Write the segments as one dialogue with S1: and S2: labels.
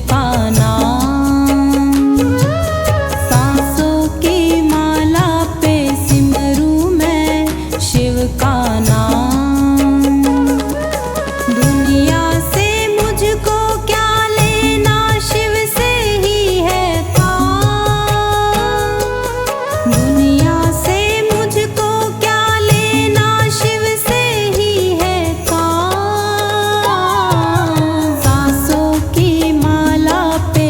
S1: का नाम। सांसों की माला पे सिमरू मैं शिव का नाम। दुनिया से मुझको क्या लेना, शिव से ही है काम। दुनिया से मुझको क्या लेना, शिव से ही है काम। सांसों की माला पे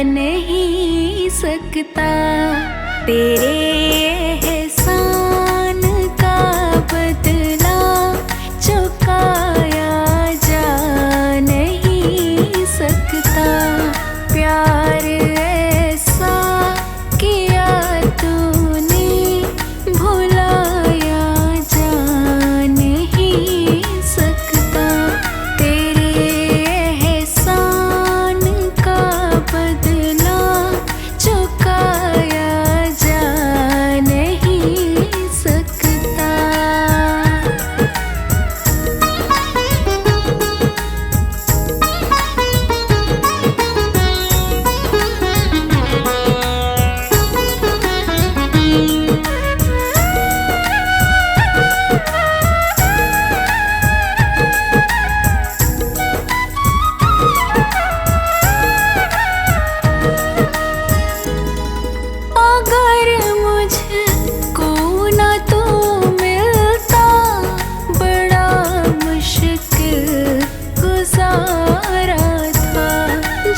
S1: नहीं सकता। तेरे एहसान का बदला चुकाया जा नहीं सकता। प्यार ऐसा किया तूने भुलाया जा नहीं सकता। तेरे एहसान का बदला चुकाया जा नहीं सकता। अगर मुझको ना तू मिलता, बड़ा मुश्किल गुजारा था।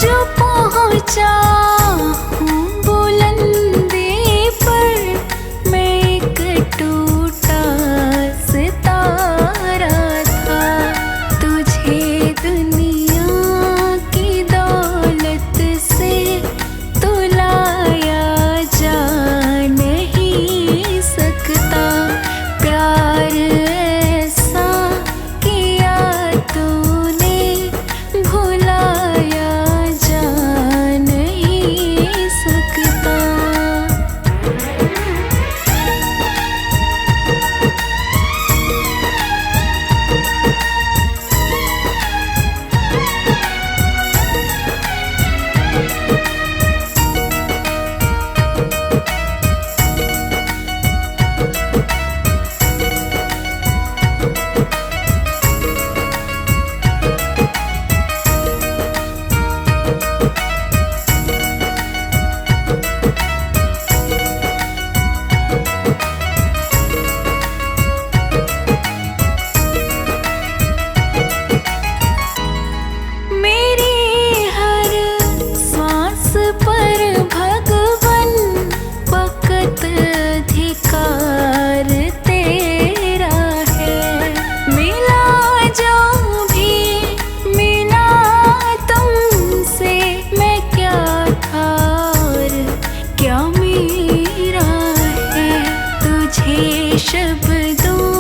S1: जो पहुँचा हूँ बुलंदी पर, मैं एक टूटा सितारा था। तुझे दुनिया की दौलत से तुलाया जा नहीं सकता। प्यार ऐसा किया तूने भुलाया जा नहीं सकता। मेरी हर सांस पर भगवन वक़्त अधिकार तेरा है। मिला जो भी मिला तुमसे, मैं क्या था और क्या मेरा है। तुझे शब्दों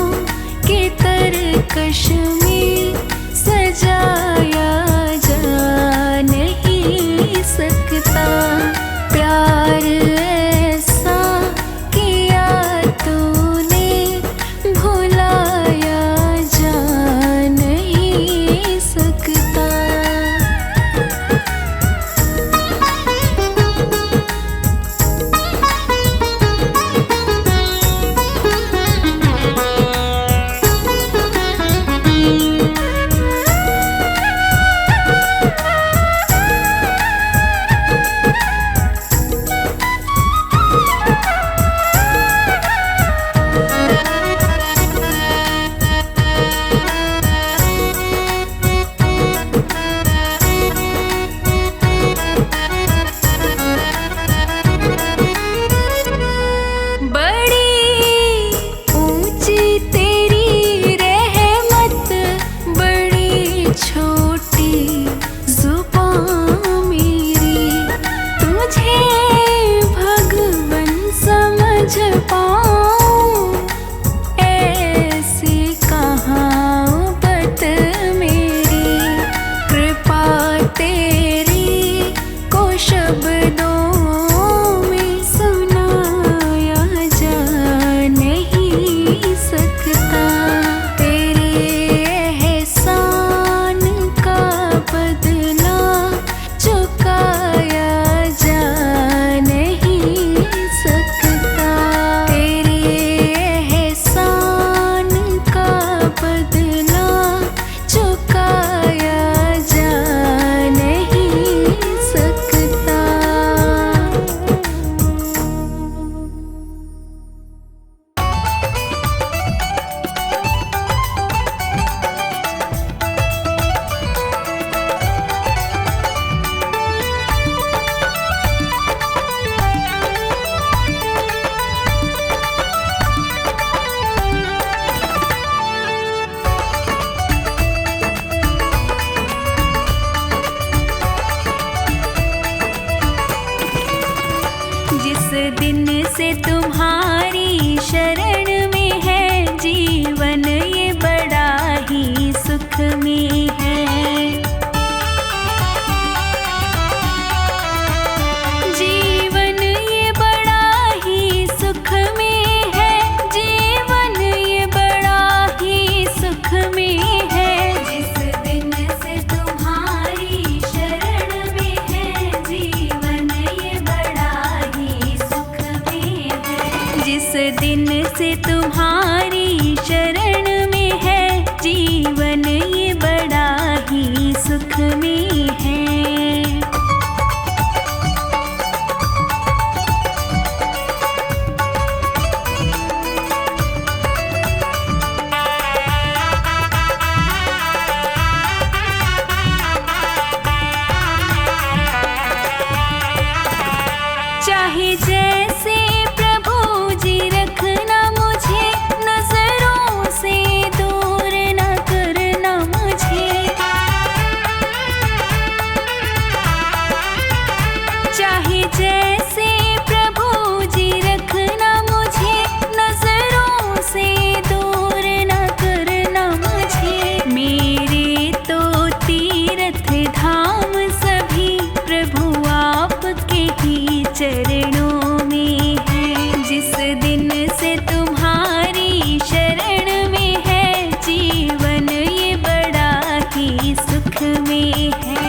S1: के तरकश में सजाया जा नहीं सकता। प्यार ऐसा किया तूने भुलाया जा नहीं सकता। चुकाया जा नहीं सकता। दिन से तुम्हारी शरण में है जीवन, ये बड़ा ही सुख में है। जीवन ये बड़ा ही सुख में है, जीवन ये बड़ा ही सुख में है। जिस दिन से तुम्हारी शरण में है जीवन, ये बड़ा ही सुख में है। जिस दिन से तुम्हारी शरण में है जीवन, ये बड़ा ही सुख में है। चाहे जैसे प्रभु जी रखना मुझे, नजरों से दूर न करना मुझे। चाहे जैसे प्रभु जी रखना मुझे, नजरों से दूर न करना मुझे। मेरे तो तीर्थ धाम सभी प्रभु आपके ही चरणों में है। जिस दिन से तुम्हारी शरण में है जीवन, ये बड़ा ही सुख में है।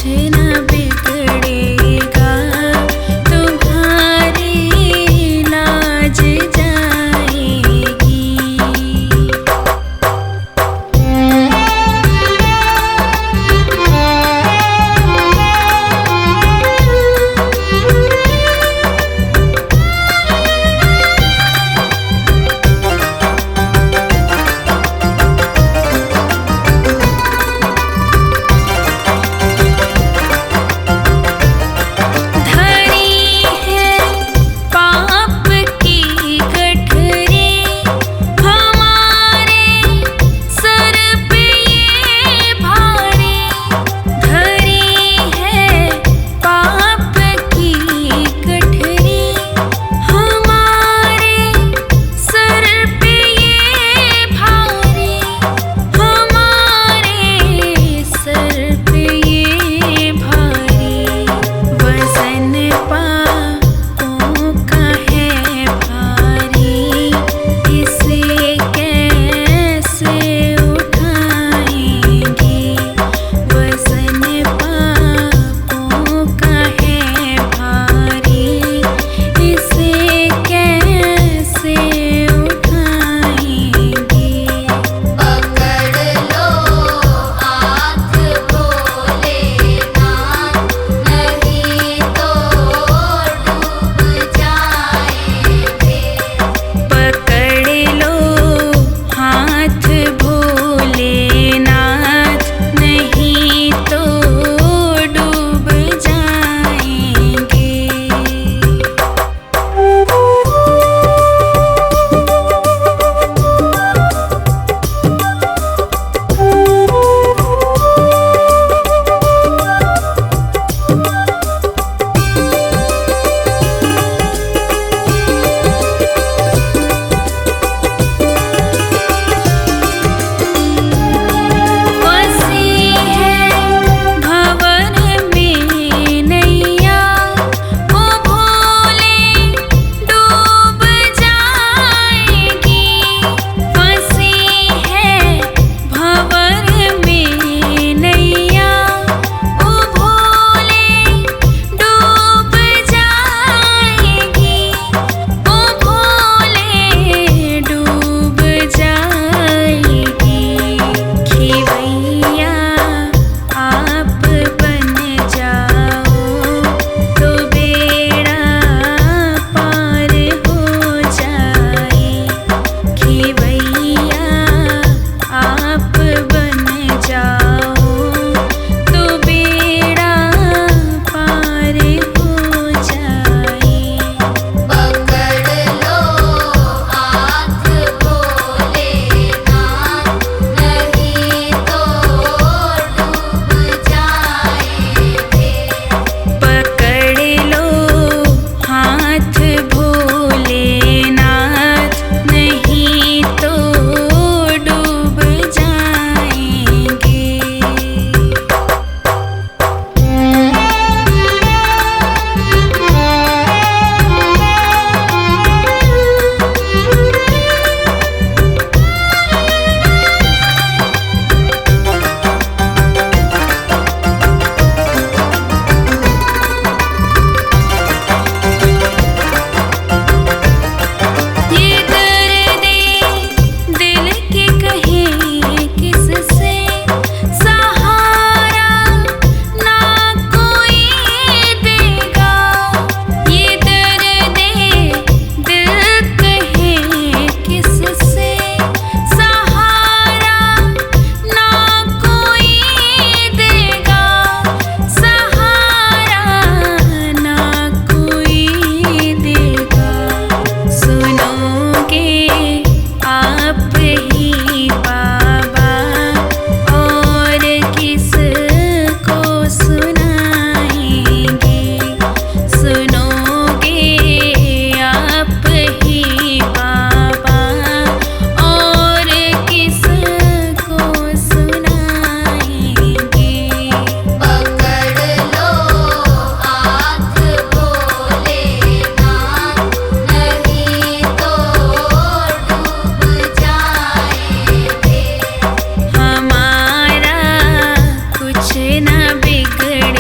S1: न बिगड़ेगा, तुम्हारी लाज जाएगी।
S2: न बिगड़े।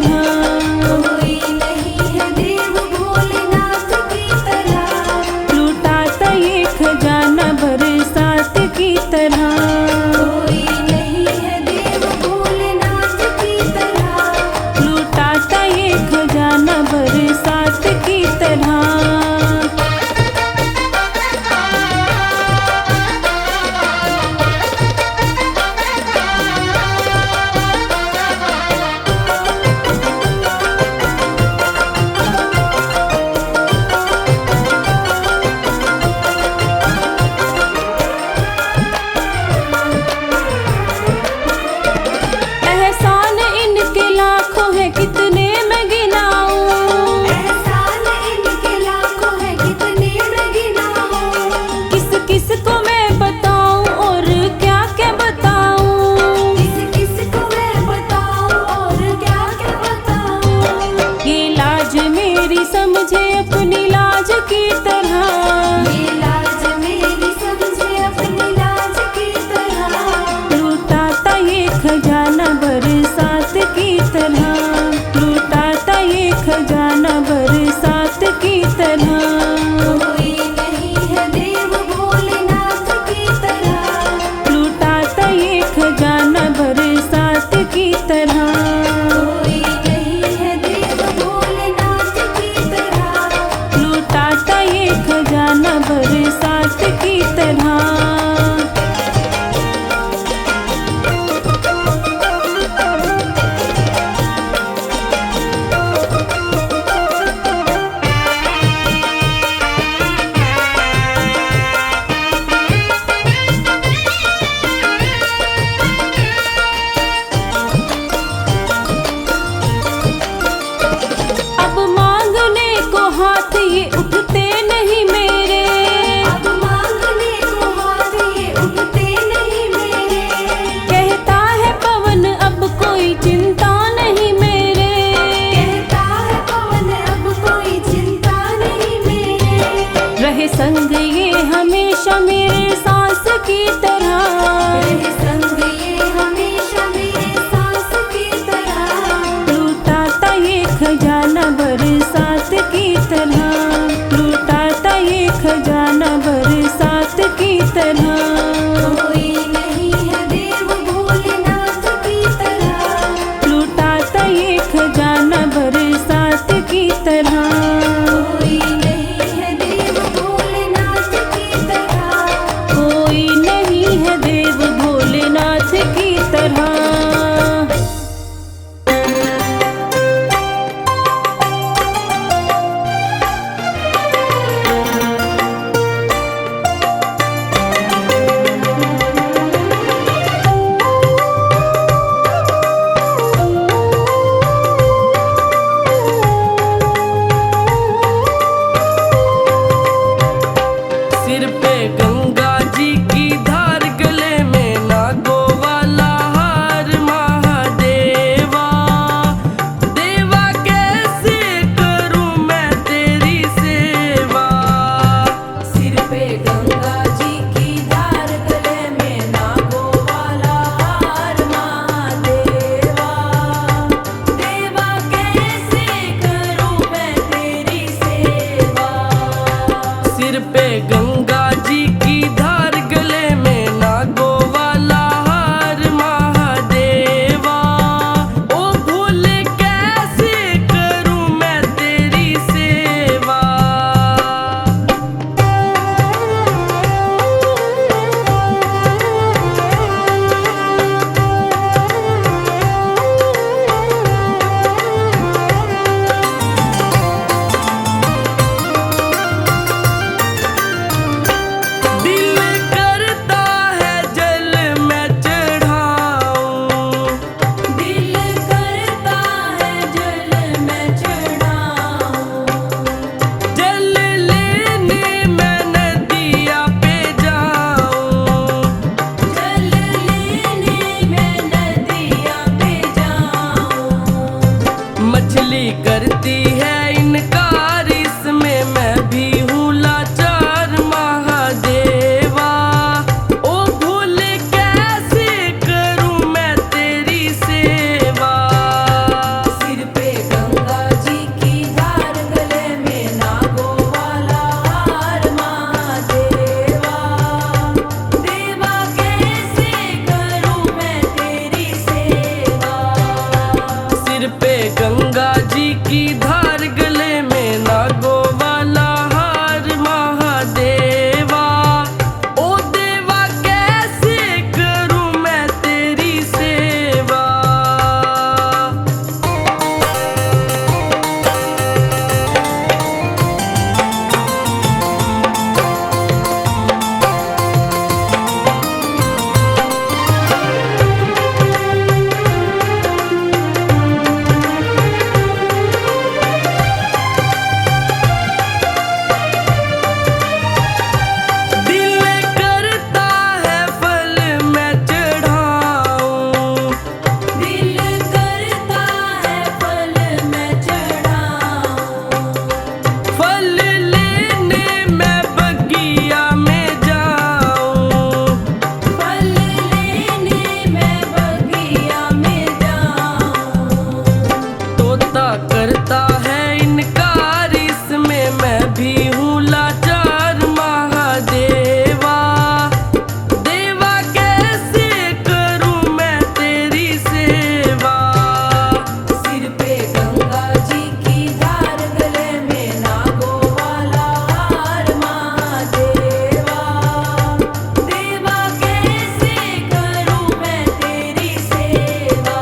S1: तरह। कोई नहीं है देव भोलेनाथ की तरह, लुटाता ये खजाना बरसात की तरह। कोई नहीं है देव भोलेनाथ की तरह, लुटाता ये खजाना बरसात की तरह। कितने मैं गिनाऊं, एहसान इनके लाखों है, कितने मैं गिनाऊं। किस किस को मैं बताऊं और क्या क्या बताऊं, किस किस को मैं बताऊं और क्या क्या बताऊं। ये लाज मेरी समझे अपनी लाज की तरह, ये लाज मेरी समझे अपनी लाज की तरह। लुटाता ये खजाना बरसात की तरह, लुटाता ये खजाना बरसात की तरह। कोई नहीं है देव भोलेनाथ की तरह, लुटाता ये खजाना बरसात की तरह। कोई नहीं है देव भोलेनाथ की तरह, लुटाता ये खजाना बरसात की तरह। हाथ ये उठते नहीं मेरे, अब मांगने को हाथ ये उठते नहीं मेरे। कहता है पवन अब कोई चिंता नहीं मेरे, कहता है पवन अब कोई चिंता नहीं मेरे। रहे संग ये हमेशा मेरे सांस की तरह, रहे संग ये हमेशा मेरे सांस की तरह। लुटाता ये खजाना बरसात की तरह, लुटाता ये खजाना बरसात की तरह। कोई नहीं है देव भोलेनाथ की तरह, लुटाता ये खजाना बरसात की तरह। कोई नहीं है देव भोलेनाथ की तरह, कोई नहीं है देव भोलेनाथ की तरह। सिर पे गंगा जी की धार, गले में नागो वाला हार। महादेवा देवा कैसे करूं मैं तेरी सेवा। सिर पे गंगा जी की धार, गले में नागो वाला हार। महादेवा देवा कैसे करूं मैं तेरी सेवा। सिर पे गंगा जी की धार, गले में नागो वाला हार। महादेवा ओ भोले कैसे करूं मैं तेरी सेवा। दिल करता है जल मैं चढ़ाऊं, दिल करता है जल मैं चढ़ाऊं। जल लेने मैं नदिया पे जाऊं, जल लेने मैं नदिया पे जाऊं। मछली करती है इनकार, इसमें मैं भी हूँ लाचार। महादेवा ओ भोले कैसे करूं मैं तेरी सेवा। सिर पे
S2: सिर पे गंगा जी की धार, गले में नागों वाला हार। महादेवा ओ देवा कैसे करूं मैं तेरी सेवा। करता है इनकार, इसमें मैं भी हूँ लाचार। महादेवा देवा कैसे करूँ मैं तेरी सेवा।
S1: सिर पे गंगा जी की धार, गले में नागों वाला हार। महादेवा देवा कैसे करूं मैं तेरी सेवा।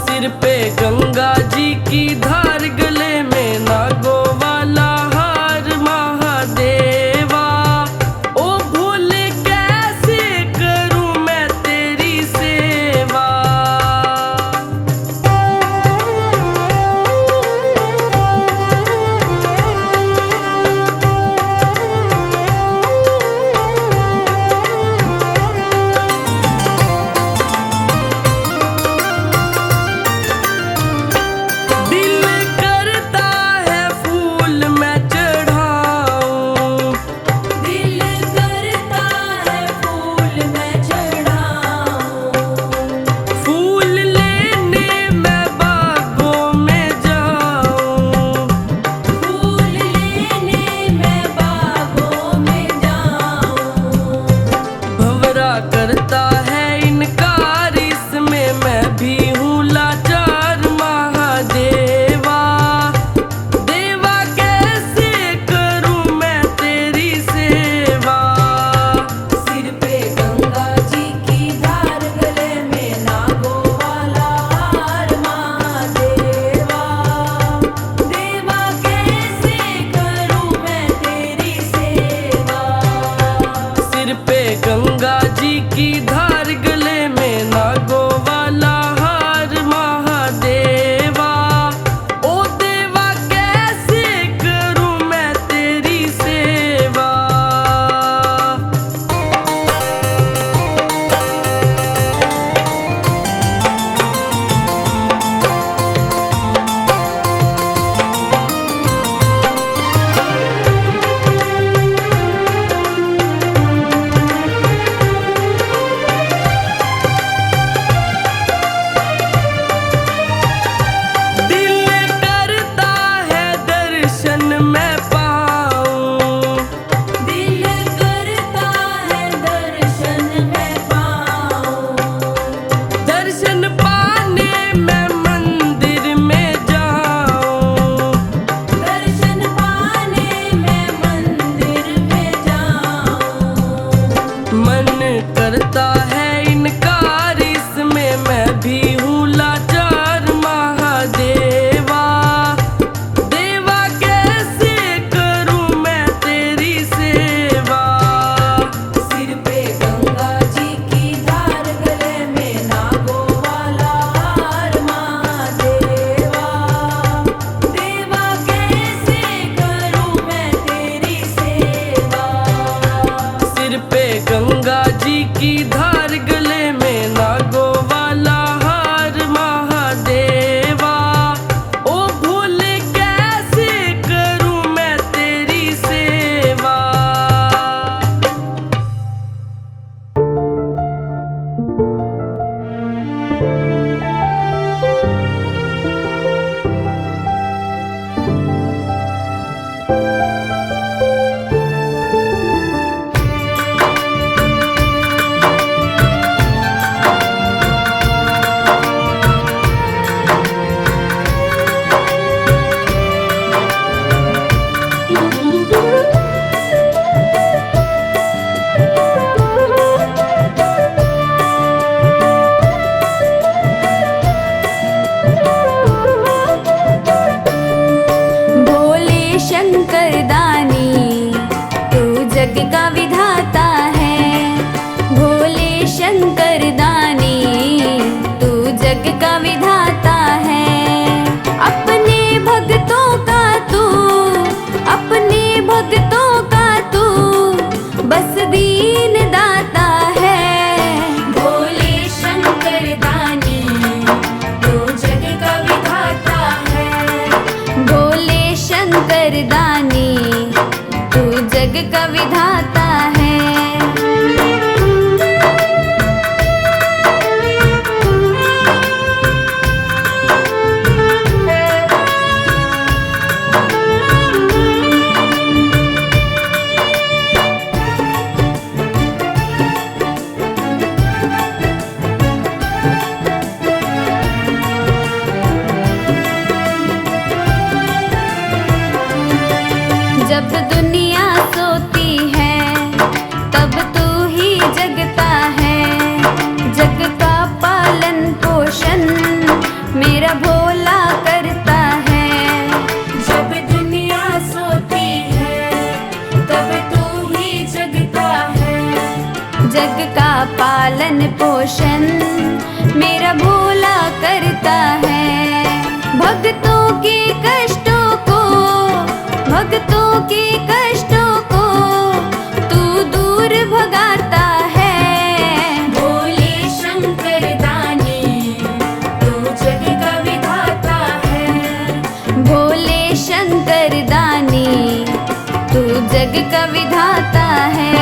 S2: सिर पे गंगा जी की धार, गले में नागों वाला हार। महादेवा ओ भोले कैसे करूं मैं तेरी सेवा। दिल करता
S1: शंकर दानी तू जग का विधाता है। भोले शंकर दानी तू जग का विधाता है। अपने भक्तों का तू, अपने भक्तों का तू बस दीन दाता है। भोले शंकर दानी तू जग का विधाता है। भोले शंकर दानी तू जग का विधाता है। जब दुनिया सोती है तब तू ही जगता है। जग का पालन पोषण मेरा भोला करता है। जब दुनिया सोती है तब तू ही जगता है। जग का पालन पोषण मेरा भोला करता है। भक्तों के कष्टों को, भक्तों के कष्टों को तू दूर भगाता है। भोले शंकर दानी तू जग का विधाता है। भोले शंकर दानी तू जग का विधाता है।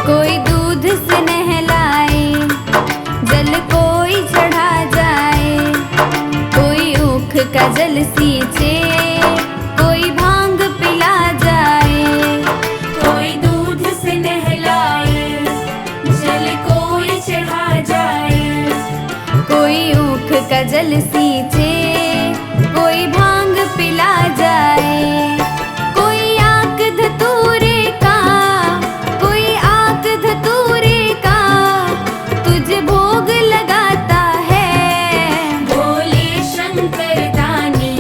S1: कोई दूध से नहलाए, जल कोई चढ़ा जाए। कोई ऊख का जल सींचे, कोई भांग पिला जाए। कोई दूध से नहलाए, जल कोई चढ़ा जाए। कोई ऊख का जल सींचे, कोई भांग पिला जाए। कोई आक धतूरे का, कोई आक धतूरे का तुझे भोग लगाता है। भोले शंकर दानी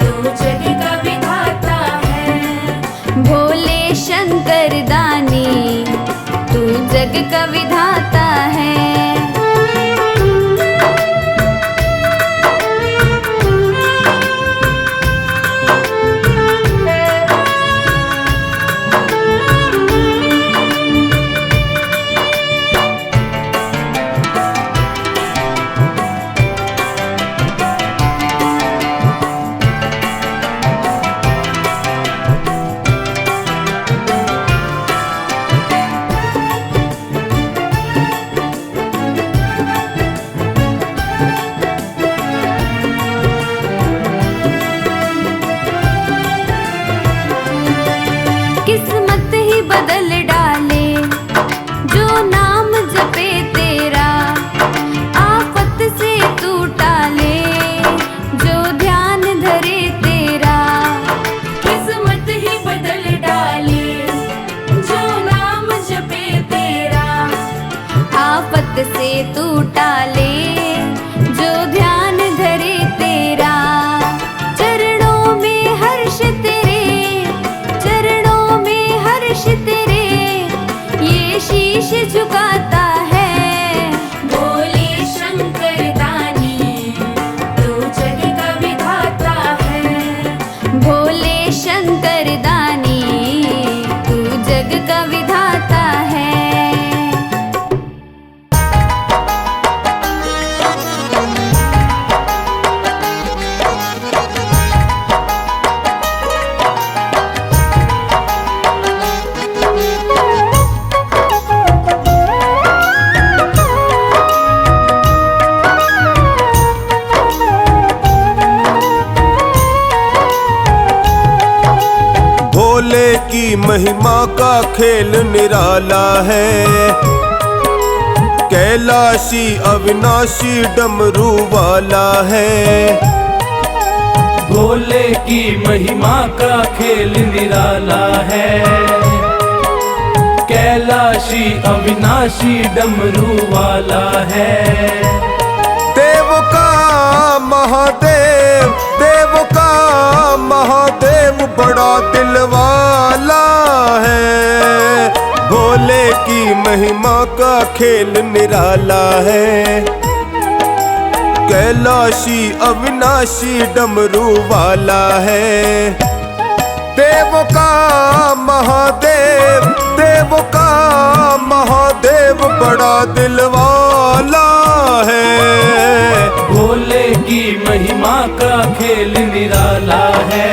S1: तू जग का विधाता है। भोले शंकर दानी तू जग का विधाता है। किस्मत ही बदल डाले जो नाम जपे तेरा। आफत से तू टाले जो ध्यान धरे तेरा। किस्मत ही बदल डाले जो नाम जपे तेरा। आफत से तू टाले जो ध्यान धरे तेरा। चरणों में हर्ष तेरे, चरणों में हर्ष तेरे ये शीश झुकाता है। भोले शंकर दानी तू जग का विधाता है। भोले शंकर दानी तू जग का विधाता है।
S3: भोले की महिमा का खेल निराला है, कैलाशी अविनाशी डमरू वाला है।
S2: भोले की महिमा का खेल निराला है, कैलाशी अविनाशी डमरू वाला है।
S3: देव का महादेव, देव का महादेव बड़ा दिल वाला है। भोले की महिमा का खेल निराला है, कैलाशी अविनाशी डमरू वाला है। देव का महादेव, देव का महादेव बड़ा दिल वाला है।
S2: भोले की महिमा का खेल निराला है,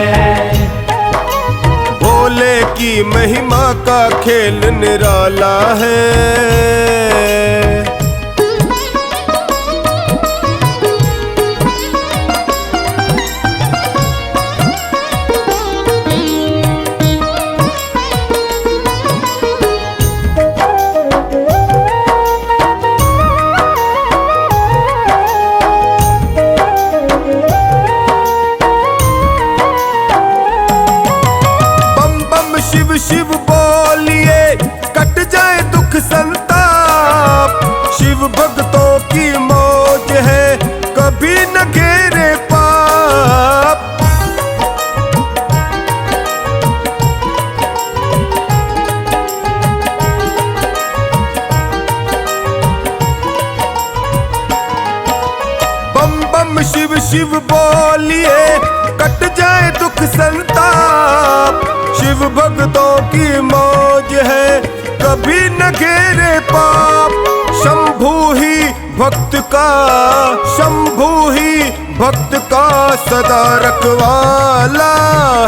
S3: भोले की महिमा का खेल निराला है। शिव शिव बोलिए कट जाए दुख संताप, शिव भक्तों की मौज है कभी न घेरे पाप। बम बम शिव शिव बोलिए कट जाए दुख संताप, शिव भक्तों की मौज है कभी न घेरे पाप। शंभू ही भक्त का, शंभू ही भक्त का सदा रखवाला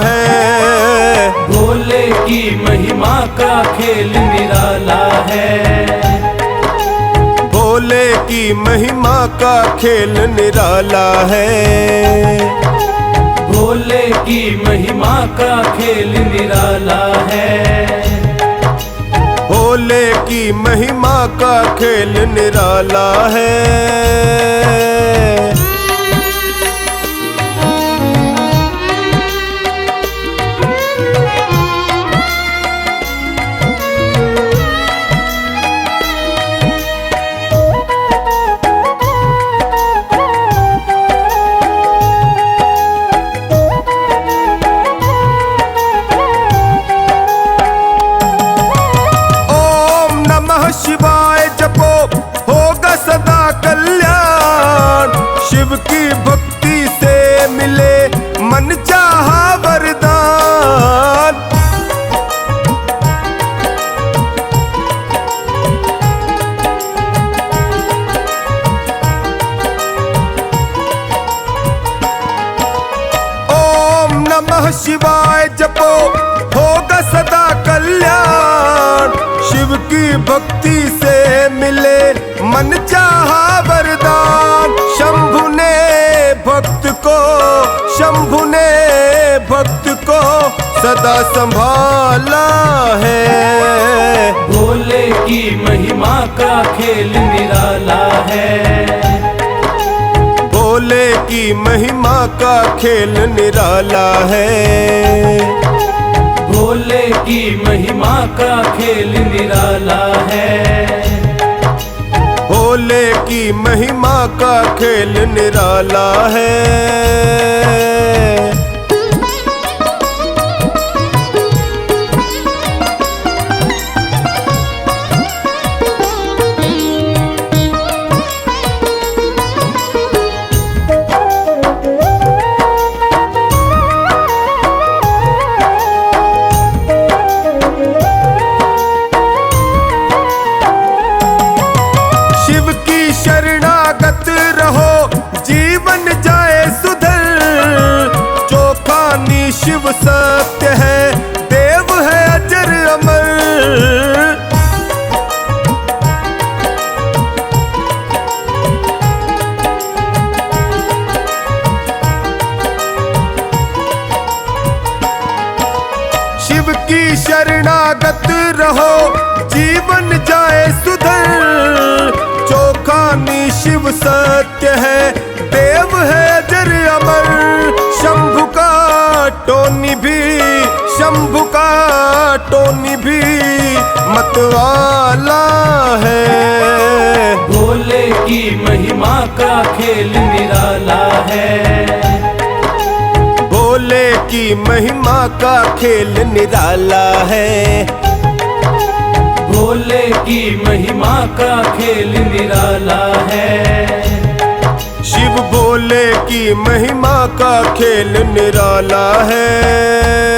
S3: है।
S2: भोले की महिमा का खेल निराला है,
S3: भोले की महिमा का खेल निराला है।
S2: भोले की महिमा का खेल निराला है,
S3: भोले की महिमा का खेल निराला है। शिवाय जपो होगा सदा कल्याण, शिव की भक्ति से मिले मन चाहा वरदान। ओम नमः शिवाय जपो होगा सदा कल्याण, शिव की भक्ति से मिले मन चाहा वरदान। शंभु ने भक्त को, शंभु ने भक्त को सदा संभाला है।
S2: भोले की महिमा का खेल निराला है,
S3: भोले की महिमा का खेल निराला है।
S2: भोले की महिमा का खेल निराला है,
S3: भोले की महिमा का खेल निराला है। शरणागत रहो जीवन जाए सुधर, चौखानी शिव सत्य है देव है अजर अमर। शिव की शरणागत रहो, जीवन जाए सुधर। चोखा शिव सत्य है, देव है अजर अमर। शंभु का टोनी भी, शंभु का टोनी भी मतवाला है।
S2: भोले की महिमा का खेल निराला है।
S3: भोले की महिमा का खेल निराला है।
S2: भोले की महिमा का खेल निराला है।
S3: शिव भोले की महिमा का खेल निराला है।